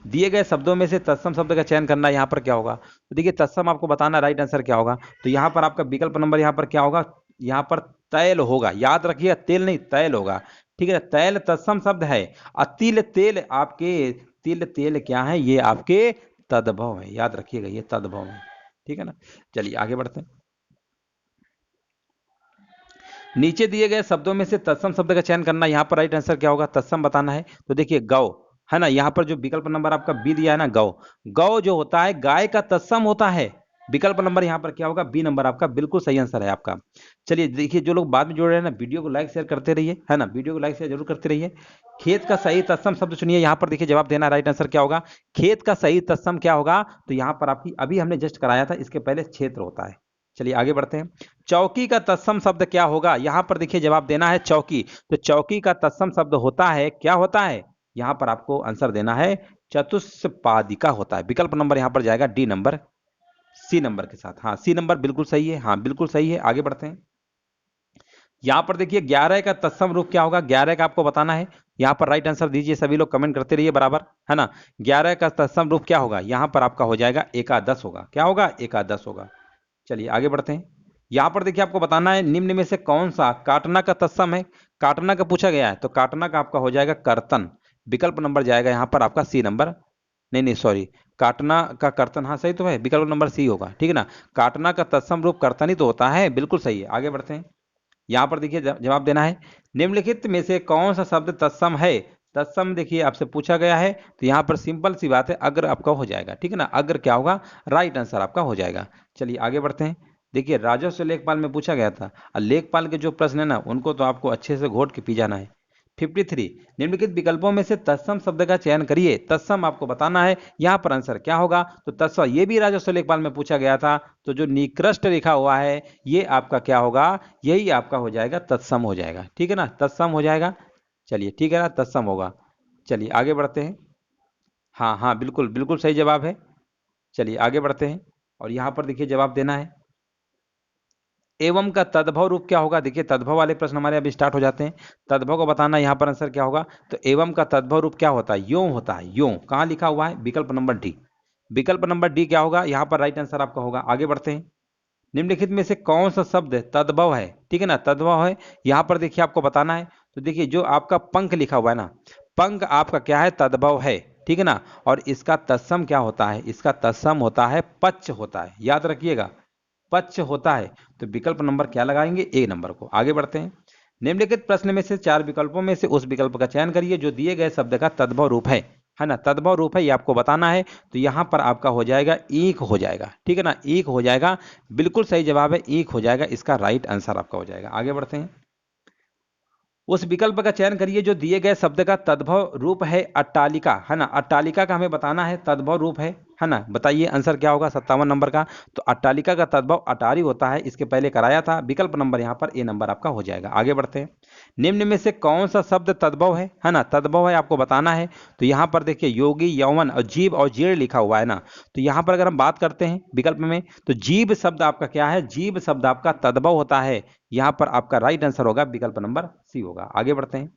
दिए गए शब्दों में से तत्सम शब्द का चयन करना, यहाँ पर क्या होगा, तो देखिए तत्सम आपको बताना राइट आंसर क्या होगा। तो यहाँ पर आपका विकल्प नंबर यहाँ पर क्या होगा, यहाँ पर तैल होगा। याद रखिए तेल नहीं, तैल होगा, ठीक है। तैल तत्सम शब्द है। अतिल तेल आपके, तिल तेल क्या है, ये आपके तद्भव है, याद रखिएगा ये तद्भव है, ठीक है ना। चलिए आगे बढ़ते हैं। नीचे दिए गए शब्दों में से तत्सम शब्द का चयन करना, यहाँ पर राइट आंसर क्या होगा, तत्सम बताना है। तो देखिए गौ है ना, यहाँ पर जो विकल्प नंबर आपका बी दिया है ना, गौ, गौ जो होता है गाय का तत्सम होता है। विकल्प नंबर यहाँ पर क्या होगा, बी नंबर आपका बिल्कुल सही आंसर है आपका। चलिए देखिए जो लोग बाद में जुड़ रहे हैं ना, वीडियो को लाइक शेयर करते रहिए, है ना, वीडियो को लाइक शेयर जरूर करते रहिए। खेत का सही तत्सम शब्द चुनिए, यहाँ पर देखिए जवाब देना राइट आंसर क्या होगा, खेत का सही तत्सम क्या होगा। तो यहाँ पर आपकी अभी हमने जस्ट कराया था, इसके पहले क्षेत्र होता है। चलिए आगे बढ़ते हैं। चौकी का तत्सम शब्द क्या होगा, यहां पर देखिए जवाब देना है चौकी। तो चौकी का तत्सम शब्द होता है, क्या होता है, यहां पर आपको आंसर देना है चतुष्पादिका होता है। विकल्प नंबर यहां पर जाएगा डी नंबर, सी नंबर के साथ। हाँ सी नंबर बिल्कुल सही है, हाँ बिल्कुल सही है। आगे बढ़ते हैं। यहां पर देखिए 11 का तत्सम रूप क्या होगा, 11 का आपको बताना है। यहां पर राइट आंसर दीजिए, सभी लोग कमेंट करते रहिए बराबर, है ना। 11 का तत्सम रूप क्या होगा, यहां पर आपका हो जाएगा एकादश होगा। क्या होगा, एकादश होगा। चलिए आगे बढ़ते हैं। यहां पर देखिए आपको बताना है निम्न में से कौन सा काटना का तत्सम है। काटना का पूछा गया है, तो काटना का आपका हो जाएगा कर्तन। विकल्प नंबर जाएगा यहां पर आपका सी नंबर, नहीं नहीं सॉरी, काटना का कर्तन, हाँ सही तो है, विकल्प नंबर सी होगा, ठीक है ना। काटना का तत्सम रूप कर्तन ही तो होता है, बिल्कुल सही है। आगे बढ़ते हैं। यहां पर देखिए जवाब देना है निम्नलिखित में से कौन सा शब्द तत्सम है। तत्सम देखिए आपसे पूछा गया है, तो यहां पर सिंपल सी बात है, अग्र आपका हो जाएगा, ठीक है ना। अग्र क्या होगा, राइट आंसर आपका हो जाएगा। चलिए आगे बढ़ते हैं। देखिए राजस्व लेखपाल में पूछा गया था, और लेखपाल के जो प्रश्न है ना, उनको तो आपको अच्छे से घोट के पी जाना है। 53 निम्नलिखित विकल्पों में से तत्सम शब्द का चयन करिए। तत्सम आपको बताना है, यहां पर आंसर क्या होगा। तो तत्सम ये भी राजस्व लेखपाल में पूछा गया था, तो जो निकृष्ट लिखा हुआ है ये आपका क्या होगा, यही आपका हो जाएगा तत्सम हो जाएगा, ठीक है ना, तत्सम हो जाएगा। चलिए ठीक है ना, तत्सम होगा। चलिए आगे बढ़ते हैं। हाँ हाँ बिल्कुल बिल्कुल सही जवाब है। चलिए आगे बढ़ते हैं, और यहाँ पर देखिए जवाब देना है एवं का तद्भव रूप क्या होगा। देखिए तद्भव वाले प्रश्न हमारे अभी स्टार्ट हो जाते हैं। तद्भव को बताना, यहाँ पर आंसर क्या होगा। तो एवं का तद्भव रूप क्या होता है, यों होता है, यों। कहाँ लिखा हुआ है, विकल्प नंबर डी। विकल्प नंबर डी क्या होगा, यहाँ पर राइट आंसर आपका होगा। आगे बढ़ते हैं। निम्नलिखित में से कौन सा शब्द तद्भव है, ठीक है ना, तद्भव है। यहाँ पर देखिए आपको बताना है। तो देखिए जो आपका पंख लिखा हुआ है ना, पंख आपका क्या है, तद्भव है, ठीक है ना। और इसका तत्सम क्या होता है, इसका तत्सम होता है पच्च होता है, याद रखिएगा पच्च होता है। तो विकल्प नंबर क्या लगाएंगे, ए नंबर को। आगे बढ़ते हैं। निम्नलिखित प्रश्न में से 4 विकल्पों में से उस विकल्प का चयन करिए जो दिए गए शब्द का तद्भव रूप है ना, तद्भव रूप है, ये आपको बताना है। तो यहां पर आपका हो जाएगा ईख हो जाएगा, ठीक है ना, ईख हो जाएगा, बिल्कुल सही जवाब है, ईख हो जाएगा, इसका राइट आंसर आपका हो जाएगा। आगे बढ़ते हैं। उस विकल्प का चयन करिए जो दिए गए शब्द का तद्भव रूप है अट्टालिका, है ना, अट्टालिका का हमें बताना है तद्भव रूप है ना। बताइए आंसर क्या होगा 57 नंबर का। तो अट्टालिका का तद्भव अटारी होता है, इसके पहले कराया था। विकल्प नंबर यहाँ पर ए नंबर आपका हो जाएगा। आगे बढ़ते हैं। निम्न में से कौन सा शब्द तद्भव है ना, तद्भव है आपको बताना है। तो यहाँ पर देखिए योगी, यौवन और जीव और जीर्ण लिखा हुआ है ना। तो यहाँ पर अगर हम बात करते हैं विकल्प में, तो जीव शब्द आपका क्या है, जीव शब्द आपका तद्भव होता है। यहां पर आपका राइट आंसर होगा विकल्प नंबर सी होगा। आगे बढ़ते हैं।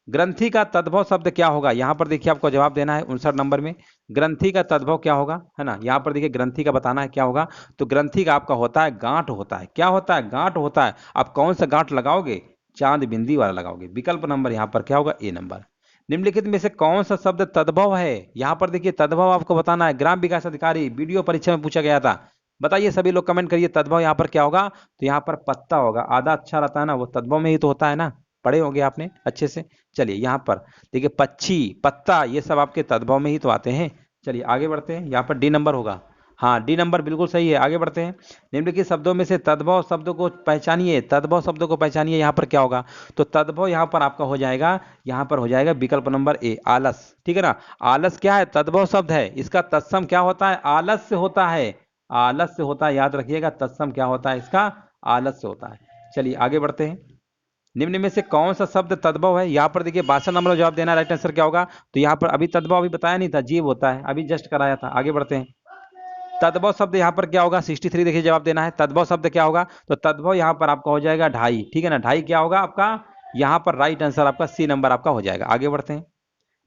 ग्रंथि का तद्भव शब्द क्या होगा, यहाँ पर देखिए आपको जवाब देना है 59 नंबर में। ग्रंथि का तद्भव क्या होगा, है ना, यहाँ पर देखिए ग्रंथि का बताना है क्या होगा। तो ग्रंथि का आपका होता है गांठ होता है। क्या होता है, गांठ होता है। आप कौन सा गांठ लगाओगे, चांद बिंदी वाला लगाओगे। विकल्प नंबर यहाँ पर क्या होगा, ए नंबर। निम्नलिखित में से कौन सा शब्द तद्भव है, यहाँ पर देखिए तद्भव आपको बताना है। ग्राम विकास अधिकारी, वीडियो परीक्षा में पूछा गया था। बताइए सभी लोग कमेंट करिए, तद्भव यहाँ पर क्या होगा। तो यहाँ पर पत्ता होगा, आधा अच्छा रहता है ना, वो तद्भव में ही तो होता है ना, पढ़े होंगे आपने अच्छे से। चलिए यहाँ पर देखिए पक्षी, पत्ता, ये सब आपके तद्भव में ही तो आते हैं। चलिए आगे बढ़ते हैं, यहाँ पर डी नंबर होगा। हाँ, डी नंबर बिल्कुल सही है। आगे बढ़ते हैं। निम्नलिखित शब्दों में से तद्भव शब्दों को पहचानिए, तद्भव शब्दों को पहचानिए। यहाँ पर क्या होगा, तो तद्भव यहाँ पर आपका हो जाएगा, यहाँ पर हो जाएगा विकल्प नंबर ए, आलस। ठीक है ना, आलस क्या है, तद्भव शब्द है। इसका तत्सम क्या होता है, आलस्य होता है। आलस्य होता है, याद रखिएगा, तत्सम क्या होता है इसका, आलस्य होता है। चलिए आगे बढ़ते हैं। निम्न में से कौन सा शब्द तद्भव है, यहाँ पर देखिए 62 नंबर जवाब देना। राइट आंसर क्या होगा, तो यहाँ पर अभी तद्भव अभी बताया नहीं था, जीव होता है, अभी जस्ट कराया था। आगे बढ़ते हैं। तद्भव शब्द यहाँ पर क्या होगा, 63 देखिए जवाब देना है। तद्भव शब्द क्या होगा, तो तद्भव यहाँ पर आपका हो जाएगा ढाई। ठीक है ना, ढाई क्या होगा आपका, यहाँ पर राइट आंसर आपका सी नंबर आपका हो जाएगा। आगे बढ़ते हैं।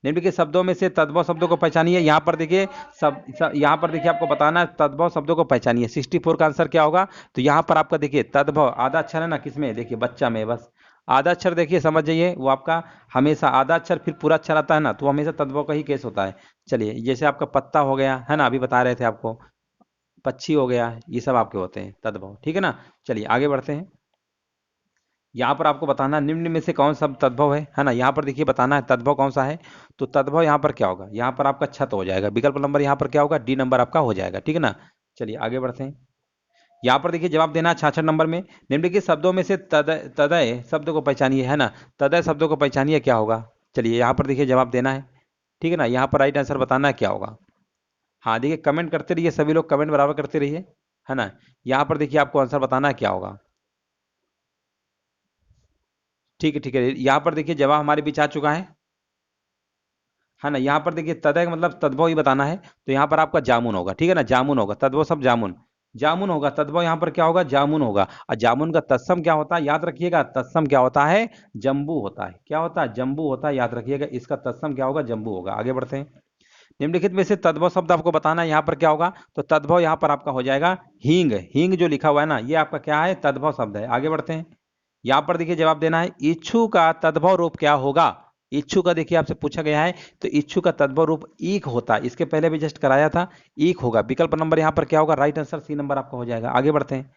निम्नलिखित शब्दों में से तद्भव शब्दों को पहचानिए। यहाँ पर देखिए यहाँ पर देखिए आपको बताना है तद्भव शब्दों को पहचानिए। 64 का आंसर क्या होगा, तो यहाँ पर आपका देखिए तद्भव आधा अक्षर है ना, किसमें, देखिए बच्चा में, बस आधा अक्षर देखिए समझ जाइए, वो आपका हमेशा आधा अक्षर फिर पूरा अक्षर आता है ना, तो हमेशा तद्भव का ही केस होता है। चलिए जैसे आपका पत्ता हो गया है ना, अभी बता रहे थे आपको, पक्षी हो गया, ये सब आपके होते हैं तद्भव। ठीक है ना, चलिए आगे बढ़ते हैं। यहाँ पर आपको बताना निम्न में से कौन सा तद्भव है ना, यहाँ पर देखिए बताना है तद्भव कौन सा है। तो तद्भव यहाँ पर क्या होगा, यहाँ पर आपका छत हो जाएगा। विकल्प नंबर यहाँ पर क्या होगा, डी नंबर आपका हो जाएगा। ठीक है ना, चलिए आगे बढ़ते हैं। यहाँ पर देखिए जवाब देना है 66 नंबर में। निम्नलिखित शब्दों में से तदय शब्द को पहचानिए, है ना, तदय शब्दों को पहचानिए क्या होगा। चलिए यहाँ पर देखिए जवाब देना है। ठीक है ना, यहाँ पर राइट आंसर बताना है क्या होगा। हाँ देखिए कमेंट करते रहिए, सभी लोग कमेंट बराबर करते रहिए, है ना। यहाँ पर देखिए आपको आंसर बताना है क्या होगा। ठीक है, ठीक है, यहाँ पर देखिए जवाब हमारे बीच आ चुका है ना। यहाँ पर देखिए तदय का मतलब तद्भव ही बताना है, तो यहाँ पर आपका जामुन होगा। ठीक है ना, जामुन होगा, तद्भव सब जामुन, जामुन होगा। तद्भव यहाँ पर क्या होगा, जामुन होगा। और जामुन का तत्सम क्या होता है, याद रखिएगा, तत्सम क्या होता है, जम्बू होता है। क्या होता है, जम्बू होता है, याद रखिएगा, इसका तत्सम क्या होगा, जम्बू होगा। आगे बढ़ते हैं। निम्नलिखित में से तद्भव शब्द आपको बताना है, यहाँ पर क्या होगा, तो तद्भव यहाँ पर आपका हो जाएगा हींग। हींग जो लिखा हुआ है ना, ये आपका क्या है, तद्भव शब्द है। आगे बढ़ते हैं। यहाँ पर देखिए जवाब देना है, इच्छु का तद्भव रूप क्या होगा। इच्छु का देखिए आपसे पूछा गया है, तो इच्छु का तद्भव रूप ईख होता है। इसके पहले भी जस्ट कराया था, ईख होगा। विकल्प नंबर यहाँ पर क्या होगा, राइट आंसर सी नंबर आपका हो जाएगा। आगे बढ़ते हैं।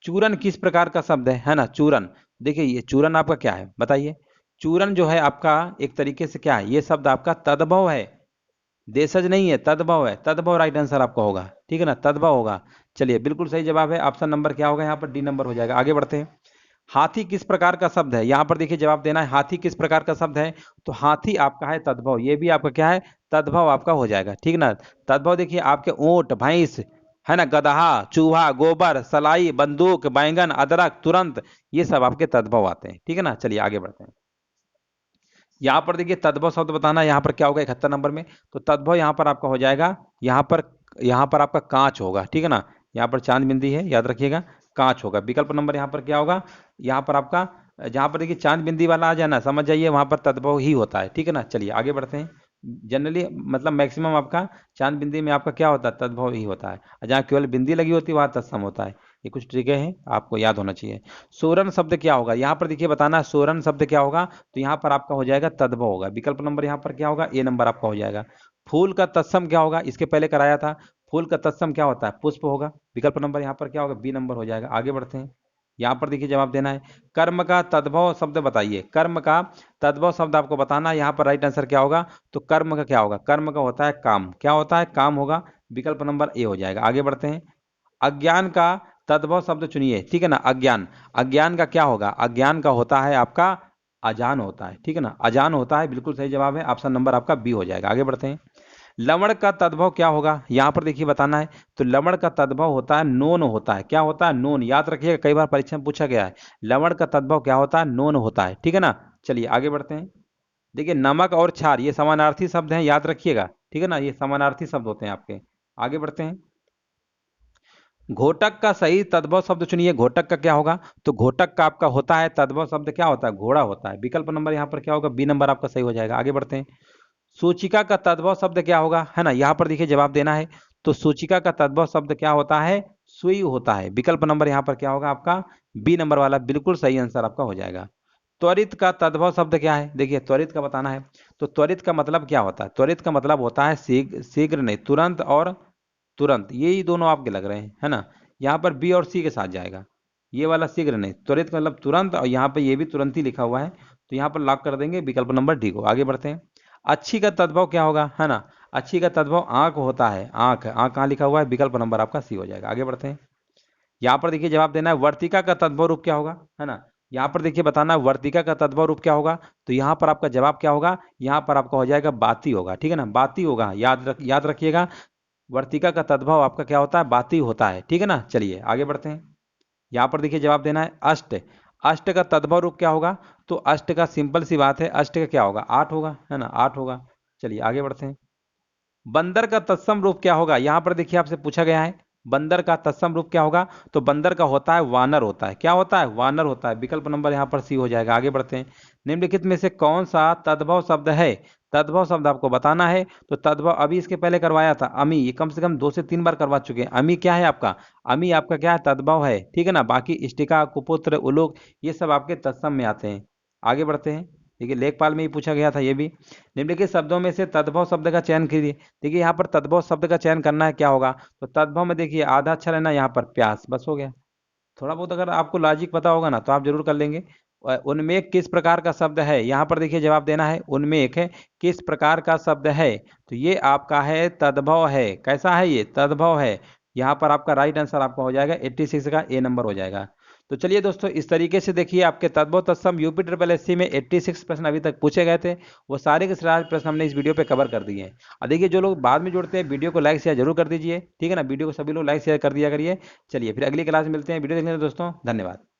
चूरन किस प्रकार का शब्द है ना, चूरन। देखिए ये चूरन आपका क्या है बताइए। चूरन जो है आपका एक तरीके से क्या है, ये शब्द आपका तद्भव है, देशज नहीं है, तद्भव है। तद्भव राइट आंसर आपका होगा। ठीक है ना, तद्भव होगा। चलिए बिल्कुल सही जवाब है, ऑप्शन नंबर क्या होगा यहाँ पर, डी नंबर हो जाएगा। आगे बढ़ते हैं। हाथी किस प्रकार का शब्द है, यहाँ पर देखिए जवाब देना है, हाथी किस प्रकार का शब्द है। तो हाथी आपका है तद्भव, ये भी आपका क्या है, तद्भव आपका हो जाएगा। ठीक ना, तद्भव देखिए आपके ऊंट, भैंस, है ना, गदहा, चूहा, गोबर, सलाई, बंदूक, बैंगन, अदरक, तुरंत, ये सब आपके तद्भव आते हैं। ठीक है ना, चलिए आगे बढ़ते हैं। यहाँ पर देखिए तद्भव शब्द बताना है, यहाँ पर क्या होगा 71 नंबर में। तो तद्भव यहाँ पर आपका हो जाएगा, यहाँ पर आपका कांच होगा। ठीक है ना, यहाँ पर चांद बिंदी है, याद रखिएगा, कांच होगा। विकल्प नंबर यहाँ पर क्या होगा, यहाँ पर आपका, जहाँ पर देखिए चांद बिंदी वाला आ जाना, समझ जाइए वहाँ पर तद्भव ही होता है। ठीक है ना, चलिए आगे बढ़ते हैं। जनरली मतलब मैक्सिमम आपका चांद बिंदी में आपका क्या होता है, तद्भव ही होता है। और जहाँ केवल बिंदी लगी होती है वहाँ तत्सम होता है। ये कुछ ट्रिकें हैं, आपको याद होना चाहिए। सोरन शब्द क्या होगा, यहाँ पर देखिए बताना है, सोरन शब्द क्या होगा। तो यहाँ पर आपका हो जाएगा तद्भव होगा। विकल्प नंबर यहाँ पर क्या होगा, ए नंबर आपका हो जाएगा। फूल का तत्सम क्या होगा, इसके पहले कराया था। फूल का तत्सम क्या होता है, पुष्प होगा। विकल्प नंबर यहाँ पर क्या होगा, बी नंबर हो जाएगा। आगे बढ़ते हैं। यहाँ पर देखिए जवाब देना है, कर्म का तद्भव शब्द बताइए। कर्म का तद्भव शब्द आपको बताना है, यहाँ पर राइट आंसर क्या होगा, तो कर्म का क्या होगा, कर्म का होता है काम। क्या होता है, काम होगा। विकल्प नंबर ए हो जाएगा। आगे बढ़ते हैं। अज्ञान का तद्भव शब्द चुनिए। ठीक है ना, अज्ञान, अज्ञान का क्या होगा, अज्ञान का होता है आपका अजान होता है। ठीक है ना, अजान होता है, बिल्कुल सही जवाब है, ऑप्शन नंबर आपका बी हो जाएगा। आगे बढ़ते हैं। लवण का तद्भव क्या होगा, यहाँ पर देखिए बताना है। तो लवण का तद्भव होता है नोन होता है। क्या होता है, नोन, याद रखिएगा, कई बार परीक्षा में पूछा गया है। लवण का तद्भव क्या होता है, नोन होता है। ठीक है ना, चलिए आगे बढ़ते हैं। देखिए नमक और क्षार ये समानार्थी शब्द हैं, याद रखिएगा। ठीक है ना, ये समानार्थी शब्द होते हैं आपके। आगे बढ़ते हैं। घोटक का सही तद्भव शब्द चुनिए। घोटक का क्या होगा? तो घोटक का आपका होता है तद्भव शब्द क्या होता है? घोड़ा होता है। विकल्प नंबर यहाँ पर क्या होगा? बी नंबर आपका सही हो जाएगा। आगे बढ़ते हैं। सूचिका का तद्भव शब्द क्या होगा? है ना, यहाँ पर देखिए जवाब देना है। तो सूचिका का तद्भव शब्द क्या होता है? सुई होता है। विकल्प नंबर यहाँ पर क्या होगा आपका? बी नंबर वाला बिल्कुल सही आंसर आपका हो जाएगा। त्वरित का तद्भव शब्द क्या है? देखिए त्वरित का बताना है। तो त्वरित का मतलब क्या होता है? त्वरित का मतलब होता है शीघ्र, शीघ्र नहीं, तुरंत और तुरंत, यही दोनों आपके लग रहे हैं, है ना। यहाँ पर बी और सी के साथ जाएगा। ये वाला शीघ्र नहीं, त्वरित का मतलब तुरंत, और यहाँ पे ये भी तुरंत ही लिखा हुआ है, तो यहाँ पर लॉक कर देंगे विकल्प नंबर डी को। आगे बढ़ते हैं। अच्छी का तद्भव क्या होगा? है ना, अच्छी का तद्भव आंख होता है। आंख, आंख कहाँ लिखा हुआ है? विकल्प नंबर आपका सी हो जाएगा। आगे बढ़ते हैं। यहाँ पर देखिए जवाब देना है वर्तिका का तद्भव रूप क्या होगा? है ना, यहाँ पर देखिए बताना है वर्तिका का तद्भव रूप क्या होगा। तो यहाँ पर आपका जवाब क्या होगा? यहाँ पर आपका हो जाएगा बाती होगा। ठीक है ना, बाती होगा। याद रखिएगा, वर्तिका का तद्भव आपका क्या होता है? बाती होता है। ठीक है ना, चलिए आगे बढ़ते हैं। यहाँ पर देखिए जवाब देना है अष्ट। अष्ट का तद्भव रूप क्या होगा? तो अष्ट का सिंपल सी बात है, अष्ट का क्या होगा? आठ होगा, है ना, आठ होगा। चलिए आगे बढ़ते हैं। बंदर का तत्सम रूप क्या होगा? यहाँ पर देखिए आपसे पूछा गया है बंदर का तत्सम रूप क्या होगा। तो बंदर का होता है वानर होता है। क्या होता है? वानर होता है। विकल्प नंबर यहाँ पर सी हो जाएगा। आगे बढ़ते हैं। निम्नलिखित में से कौन सा तद्भव शब्द है? तद्भव शब्द आपको बताना है। तो तद्भव अभी इसके पहले करवाया था अमी, ये कम से कम 2 से 3 बार करवा चुके हैं। अमी क्या है आपका? अमी आपका क्या है? तद्भव है। ठीक है ना, बाकी इष्टिका, कुपुत्र, उलूक ये सब आपके तत्सम में आते हैं। आगे बढ़ते हैं। देखिए लेखपाल में ही पूछा गया था ये भी। निम्नलिखित शब्दों में से तद्भव शब्द का चयन कीजिए। देखिए यहाँ पर तद्भव शब्द का चयन करना है, क्या होगा? तो तद्भव में देखिए आधा अक्षर है ना, यहाँ पर प्यास, बस हो गया। थोड़ा बहुत अगर आपको लॉजिक पता होगा ना तो आप जरूर कर लेंगे। उन्मेष किस प्रकार का शब्द है? यहाँ पर देखिए जवाब देना है उन्मेष है किस प्रकार का शब्द है। तो ये आपका है तद्भव है। कैसा है? ये तद्भव है। यहाँ पर आपका राइट आंसर आपका हो जाएगा 86 का ए नंबर हो जाएगा। तो चलिए दोस्तों, इस तरीके से देखिए आपके तद्भव तत्सम यूपी ट्रिपल एससी में 86 प्रश्न अभी तक पूछे गए थे। वो सारे के सारे प्रश्न हमने इस वीडियो पे कवर कर दिए हैं। और देखिए जो लोग बाद में जुड़ते हैं वीडियो को लाइक शेयर जरूर कर दीजिए। ठीक है ना, वीडियो को सभी लोग लाइक शेयर कर दिया करिए। चलिए फिर अगली क्लास में मिलते हैं। वीडियो देखने के लिए दोस्तों धन्यवाद।